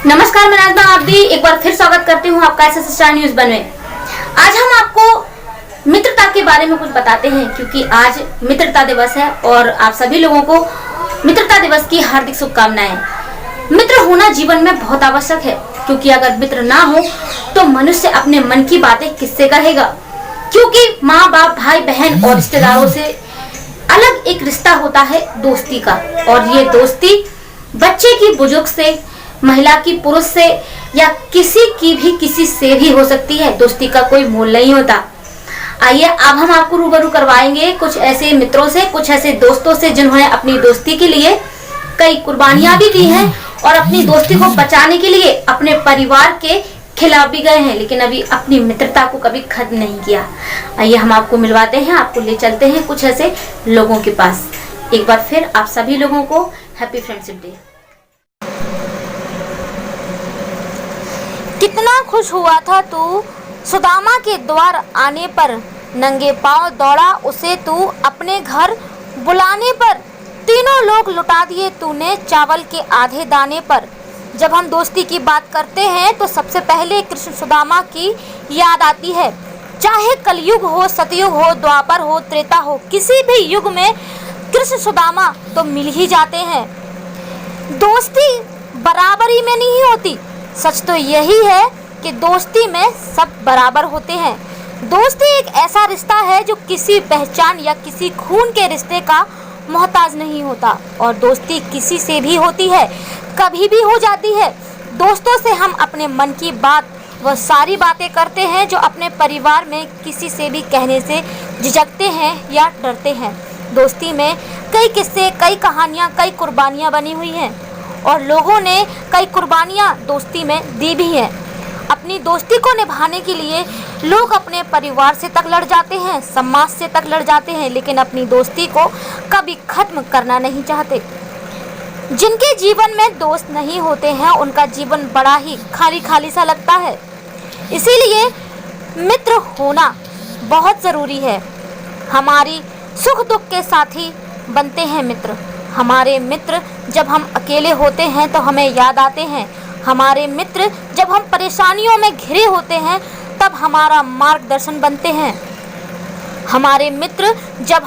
नमस्कार, मैं नाज़मा आबदी एक बार फिर स्वागत करती हूँ आपका एसएस स्टार न्यूज वन में। आज हम आपको मित्रता के बारे में कुछ बताते हैं, क्योंकि आज मित्रता दिवस है और आप सभी लोगों को मित्रता दिवस की हार्दिक शुभकामनाएं। मित्र होना जीवन में बहुत आवश्यक है, क्योंकि अगर मित्र ना हो तो मनुष्य अपने मन की बातें किससे कहेगा। क्योंकि माँ बाप, भाई बहन और रिश्तेदारों से अलग एक रिश्ता होता है दोस्ती का, और ये दोस्ती बच्चे की बुजुर्ग से, महिला की पुरुष से, या किसी की भी किसी से भी हो सकती है। दोस्ती का कोई मोल नहीं होता। आइए अब हम आपको रूबरू करवाएंगे कुछ ऐसे मित्रों से, कुछ ऐसे दोस्तों से जिन्होंने अपनी दोस्ती के लिए कई कुर्बानियां भी दी हैं और अपनी दोस्ती को बचाने के लिए अपने परिवार के खिलाफ भी गए हैं, लेकिन अभी अपनी मित्रता को कभी खत्म नहीं किया। आइए हम आपको मिलवाते हैं, आपको ले चलते हैं कुछ ऐसे लोगों के पास। एक बार फिर आप सभी लोगों को हैप्पी फ्रेंडशिप डे। कितना खुश हुआ था तू सुदामा के द्वार आने पर, नंगे पांव दौड़ा उसे तू अपने घर बुलाने पर। तीनों लोग लुटा दिए तूने चावल के आधे दाने पर। जब हम दोस्ती की बात करते हैं तो सबसे पहले कृष्ण सुदामा की याद आती है। चाहे कलयुग हो, सतयुग हो, द्वापर हो, त्रेता हो, किसी भी युग में कृष्ण सुदामा तो मिल ही जाते हैं। दोस्ती बराबरी में नहीं होती, सच तो यही है कि दोस्ती में सब बराबर होते हैं। दोस्ती एक ऐसा रिश्ता है जो किसी पहचान या किसी खून के रिश्ते का मोहताज नहीं होता, और दोस्ती किसी से भी होती है, कभी भी हो जाती है। दोस्तों से हम अपने मन की बात, वह सारी बातें करते हैं जो अपने परिवार में किसी से भी कहने से झिझकते हैं या डरते हैं। दोस्ती में कई किस्से, कई कहानियाँ, कई कुर्बानियाँ बनी हुई हैं, और लोगों ने कई कुर्बानियाँ दोस्ती में दी भी हैं। अपनी दोस्ती को निभाने के लिए लोग अपने परिवार से तक लड़ जाते हैं, समाज से तक लड़ जाते हैं, लेकिन अपनी दोस्ती को कभी खत्म करना नहीं चाहते। जिनके जीवन में दोस्त नहीं होते हैं उनका जीवन बड़ा ही खाली खाली सा लगता है। इसीलिए मित्र होना बहुत ज़रूरी है। हमारी सुख दुख के साथी बनते हैं मित्र। हमारे मित्र जब हम अकेले होते हैं तो हमें याद आते हैं। हमारे मित्र जब हम परेशानियों में घिरे होते हैं तब हमारा मार्गदर्शन बनते हैं। हमारे मित्र जब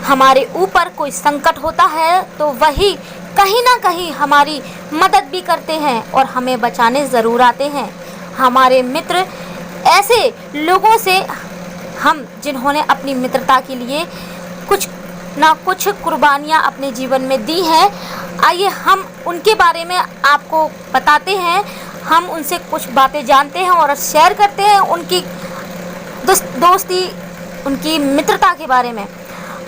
हमारे ऊपर कोई संकट होता है तो वही कहीं ना कहीं हमारी मदद भी करते हैं और हमें बचाने ज़रूर आते हैं। हमारे मित्र ऐसे लोगों से हम जिन्होंने अपनी मित्रता के लिए कुछ ना कुछ कुर्बानियाँ अपने जीवन में दी हैं, आइए हम उनके बारे में आपको बताते हैं। हम उनसे कुछ बातें जानते हैं और शेयर करते हैं उनकी दोस्ती, उनकी मित्रता के बारे में।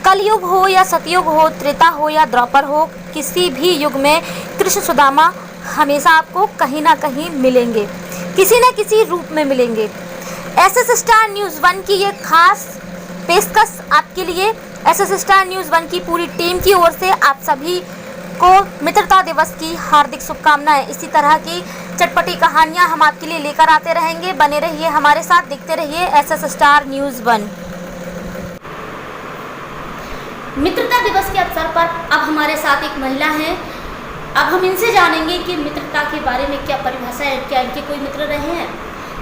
कलयुग हो या सतयुग हो, त्रेता हो या द्वापर हो, किसी भी युग में कृष्ण सुदामा हमेशा आपको कहीं ना कहीं मिलेंगे, किसी न किसी रूप में मिलेंगे। एसएस स्टार न्यूज़ वन की ये खास पेशकश आपके लिए एसएस स्टार न्यूज़ वन की पूरी टीम की ओर से आप सभी को मित्रता दिवस की हार्दिक शुभकामनाएं। इसी तरह की चटपटी कहानियां हम आपके लिए लेकर आते रहेंगे। बने रहिए हमारे साथ, देखते रहिए एसएस स्टार न्यूज़ वन। मित्रता दिवस के अवसर पर अब हमारे साथ एक महिला हैं। अब हम इनसे जानेंगे कि मित्रता के बारे में क्या परिभाषा है, क्या इनके कोई मित्र रहे हैं।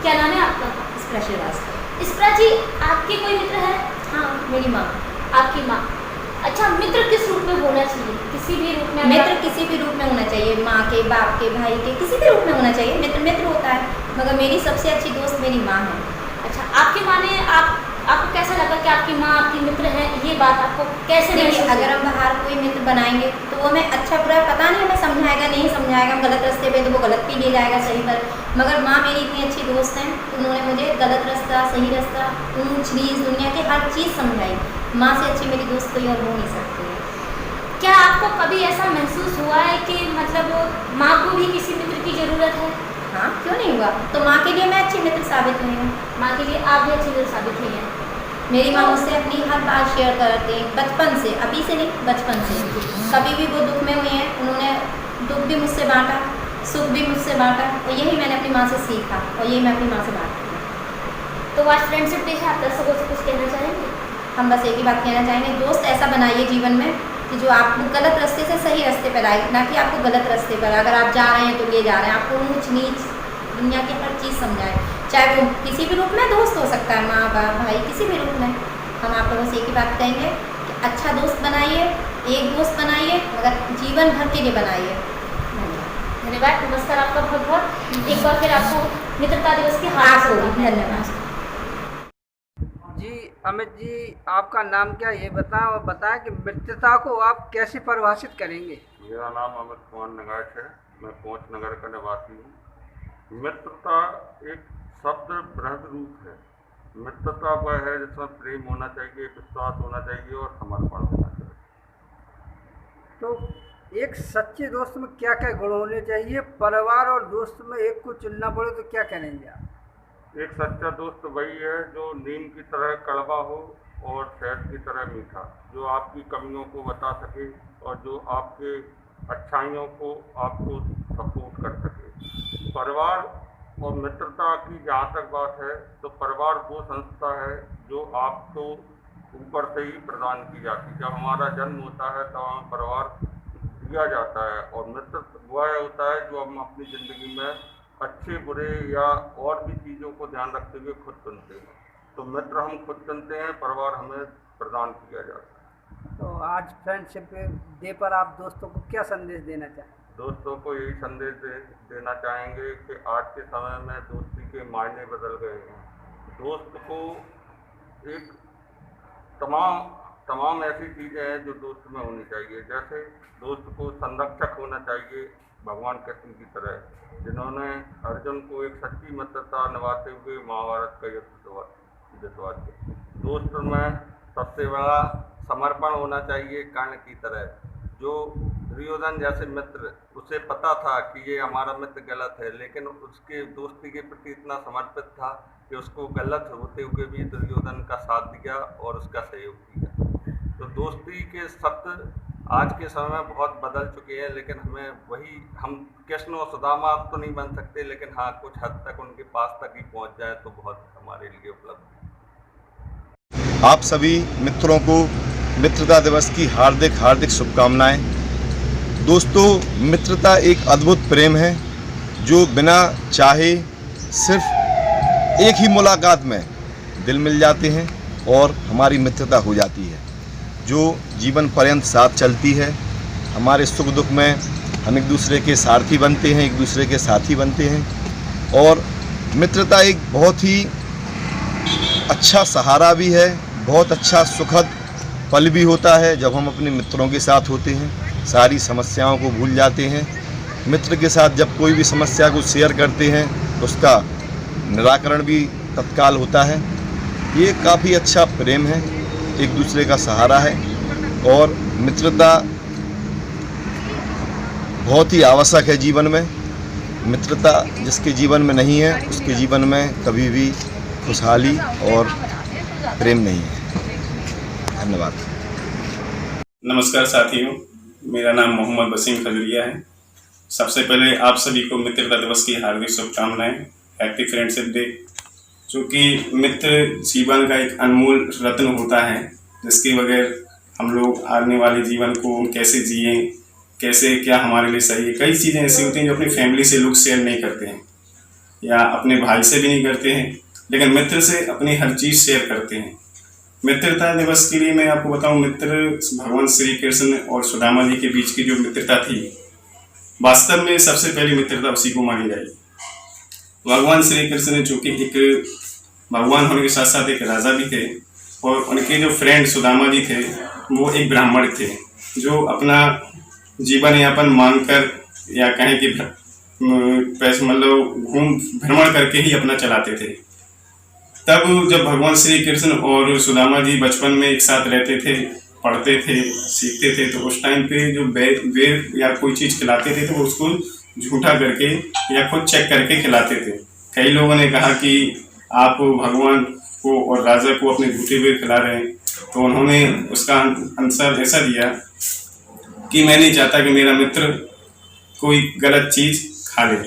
क्या नाम है आपका? इस्प्रा श्रीवास्तव। इस्प्रा जी, आपके कोई मित्र है? हाँ, मेरी माँ। आपकी माँ। अच्छा, मित्र किस रूप में होना चाहिए? किसी भी रूप में? मित्र किसी भी रूप में होना चाहिए, माँ के, बाप के, भाई के, किसी भी रूप में होना चाहिए। मित्र मित्र होता है, मगर मेरी सबसे अच्छी दोस्त मेरी माँ है। अच्छा, आपकी माँ ने आपको कैसा लगा कि आपकी माँ आपकी मित्र है? ये बात आपको कैसे देखिए, महसूस अगर हम बाहर कोई मित्र बनाएंगे तो वो हमें अच्छा बुरा पता नहीं, हमें समझाएगा नहीं समझाएगा, हम गलत रास्ते पे तो वो गलत भी ले जाएगा सही पर। मगर माँ मेरी इतनी अच्छी दोस्त हैं, उन्होंने मुझे गलत रास्ता, सही रास्ता, ऊँच नीच दुनिया की हर चीज़ समझाई। माँ से अच्छी मेरी दोस्त कोई और हो नहीं सकती है। क्या आपको कभी ऐसा महसूस हुआ है कि मतलब माँ को भी किसी मित्र की ज़रूरत है? हाँ, क्यों नहीं हुआ। तो माँ के लिए मैं अच्छी मित्र साबित हुई हूँ। माँ के लिए आप भी अच्छी मित्र साबित हुई हैं। मेरी माँ मुझसे अपनी हर बात शेयर करती हैं, बचपन से, अभी से नहीं, बचपन से। कभी भी वो दुख में हुई हैं, उन्होंने दुख भी मुझसे बांटा, सुख भी मुझसे बांटा, और यही मैंने अपनी माँ से सीखा और यही मैं अपनी माँ से बांटती हूँ। तो आज फ्रेंडशिप डे है, आप दर्शकों से कुछ कहना चाहेंगे? हम बस एक ही बात कहना चाहेंगे, दोस्त ऐसा बनाइए जीवन में कि जो आप गलत रास्ते से सही रास्ते पर आए, ना कि आपको गलत रास्ते पर अगर आप जा रहे हैं तो ले जा रहे हैं, आपको ऊंच नीच दुनिया की हर चीज़ समझाए, चाहे वो किसी भी रूप में दोस्त हो सकता है, माँ बाप भाई किसी भी रूप में। हम आप लोगों से एक ही बात कहेंगे कि अच्छा दोस्त बनाइए, एक दोस्त बनाइए, मगर जीवन भर के लिए बनाइए। धन्यवाद, नमस्कार आपका बहुत बहुत। एक बार फिर आपको मित्रता दिवस की हार्दिक शुभकामनाएं। धन्यवाद जी। अमित जी, आपका नाम क्या है ये बताएं, और बताएं कि मित्रता को आप कैसे परिभाषित करेंगे। मेरा नाम अमित कुमार नगाच है, मैं कोंच नगर का निवासी हूँ। मित्रता एक शब्द बृहद रूप है। मित्रता वह है जिसमें प्रेम होना चाहिए, विश्वास होना चाहिए और समर्पण होना चाहिए। तो एक सच्चे दोस्त में क्या क्या गुण होने चाहिए? परिवार और दोस्त में एक को चुनना पड़े तो क्या करेंगे आप? एक सच्चा दोस्त वही है जो नीम की तरह कड़वा हो और शहद की तरह मीठा, जो आपकी कमियों को बता सके और जो आपके अच्छाइयों को आपको सपोर्ट कर सके। परिवार और मित्रता की जहाँ तक बात है तो परिवार वो संस्था है जो आपको ऊपर से ही प्रदान की जाती है। जब हमारा जन्म होता है तब हमें परिवार दिया जाता है, और मित्र वह होता है जो हम अपनी ज़िंदगी में अच्छे बुरे या और भी चीज़ों को ध्यान रखते हुए खुद चुनते हैं। तो मित्र हम खुद चुनते हैं, परिवार हमें प्रदान किया जाता है। तो आज फ्रेंडशिप डे पर आप दोस्तों को क्या संदेश देना चाहें? दोस्तों को यही संदेश देना चाहेंगे कि आज के समय में दोस्ती के मायने बदल गए हैं। दोस्त को एक तमाम ऐसी चीज़ें हैं जो दोस्त में होनी चाहिए। जैसे दोस्त को संरक्षक होना चाहिए, भगवान कृष्ण की तरह, जिन्होंने अर्जुन को एक सच्ची मित्रता निभाते हुए महाभारत का युद्ध जितवा दिया। दोस्त में सबसे बड़ा समर्पण होना चाहिए, कर्ण की तरह। जो दुर्योधन जैसे मित्र, उसे पता था कि ये हमारा मित्र गलत है, लेकिन उसके दोस्ती के प्रति इतना समर्पित था कि उसको गलत होते हुए भी दुर्योधन का साथ दिया और उसका सहयोग किया। तो दोस्ती के शब्द आज के समय में बहुत बदल चुके हैं, लेकिन हम कृष्ण और सुदामा अब तो नहीं बन सकते, लेकिन हाँ कुछ हद तक उनके पास तक ही पहुंच जाए तो बहुत हमारे लिए उपलब्ध है। आप सभी मित्रों को मित्रता दिवस की हार्दिक हार्दिक शुभकामनाएं। दोस्तों, मित्रता एक अद्भुत प्रेम है जो बिना चाहे सिर्फ एक ही मुलाकात में दिल मिल जाते हैं और हमारी मित्रता हो जाती है, जो जीवन पर्यंत साथ चलती है। हमारे सुख दुख में हम एक दूसरे के सारथी बनते हैं, एक दूसरे के साथी बनते हैं। और मित्रता एक बहुत ही अच्छा सहारा भी है, बहुत अच्छा सुखद पल भी होता है जब हम अपने मित्रों के साथ होते हैं, सारी समस्याओं को भूल जाते हैं। मित्र के साथ जब कोई भी समस्या को शेयर करते हैं तो उसका निराकरण भी तत्काल होता है। ये काफ़ी अच्छा प्रेम है, एक दूसरे का सहारा है, और मित्रता बहुत ही आवश्यक है जीवन में। मित्रता जिसके जीवन में नहीं है उसके जीवन में कभी भी खुशहाली और प्रेम नहीं है। धन्यवाद। नमस्कार साथियों, मेरा नाम मोहम्मद वसीम खजरिया है। सबसे पहले आप सभी को मित्रता दिवस की हार्दिक शुभकामनाएं। Happy friendship day. चूँकि मित्र जीवन का एक अनमोल रत्न होता है, जिसके बगैर हम लोग आने वाले जीवन को कैसे जिएं, कैसे क्या हमारे लिए सही है। कई चीज़ें ऐसी होती हैं जो अपनी फैमिली से लोग शेयर नहीं करते हैं या अपने भाई से भी नहीं करते हैं, लेकिन मित्र से अपनी हर चीज़ शेयर करते हैं। मित्रता दिवस के लिए मैं आपको बताऊं, मित्र भगवान श्री कृष्ण और सुदामा जी के बीच की जो मित्रता थी, वास्तव में सबसे पहली मित्रता उसी को मानी जाएगी। भगवान श्री कृष्ण जो कि एक भगवान होने के साथ साथ एक राजा भी थे, और उनके जो फ्रेंड सुदामा जी थे वो एक ब्राह्मण थे जो अपना जीवन यापन मांगकर या कहें कि पैसे मतलब भ्रमण करके ही अपना चलाते थे। तब जब भगवान श्री कृष्ण और सुदामा जी बचपन में एक साथ रहते थे, पढ़ते थे, सीखते थे, तो उस टाइम पे जो वेद या कोई चीज़ खिलाते थे तो उसको झूठा करके या खुद चेक करके खिलाते थे। कई लोगों ने कहा कि आप भगवान को और राजा को अपने झूठे वेद खिला रहे हैं, तो उन्होंने उसका आंसर ऐसा दिया कि मैं नहीं चाहता कि मेरा मित्र कोई गलत चीज़ खा ले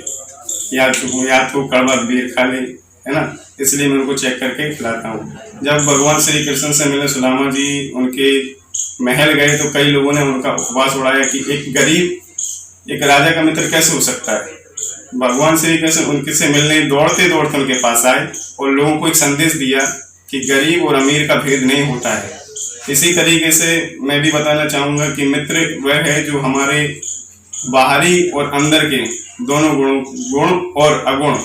या तो कड़वा बेर खा ले, है ना, इसलिए मैं उनको चेक करके खिलाता हूँ। जब भगवान श्री कृष्ण से मिले सुदामा जी, उनके महल गए तो कई लोगों ने उनका उपवास उड़ाया कि एक गरीब एक राजा का मित्र कैसे हो सकता है। भगवान श्री कृष्ण उनके से मिलने दौड़ते दौड़ते उनके पास आए और लोगों को एक संदेश दिया कि गरीब और अमीर का भेद नहीं होता है। इसी तरीके से मैं भी बताना चाहूँगा कि मित्र वह है जो हमारे बाहरी और अंदर के दोनों गुण और अगुण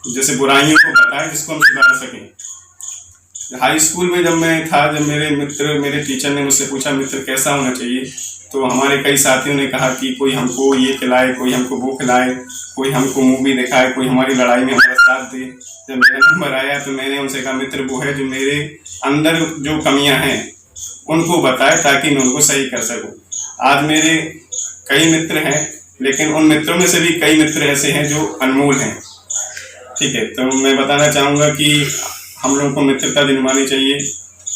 जैसे बुराइयों को बताए जिसको हम सुधार सकें। हाई स्कूल में जब मैं था, जब मेरे टीचर ने मुझसे पूछा मित्र कैसा होना चाहिए, तो हमारे कई साथियों ने कहा कि कोई हमको ये खिलाए, कोई हमको वो खिलाए, कोई हमको मूवी दिखाए, कोई हमारी लड़ाई में हमारा साथ दे। जब मेरा नंबर आया तो मैंने उनसे कहा मित्र वो है जो मेरे अंदर जो कमियां हैं उनको बताए ताकि मैं उनको सही कर सकूं। आज मेरे कई मित्र हैं, लेकिन उन मित्रों में से भी कई मित्र ऐसे हैं जो अनमोल हैं। ठीक है, तो मैं बताना चाहूँगा कि हम लोगों को मित्रता निभानी चाहिए,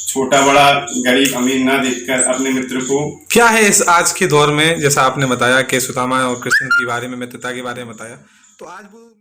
छोटा बड़ा गरीब अमीर ना देखकर अपने मित्र को। क्या है इस आज के दौर में, जैसा आपने बताया कि सुदामा और कृष्ण के बारे में, मित्रता के बारे में बताया, तो आज वो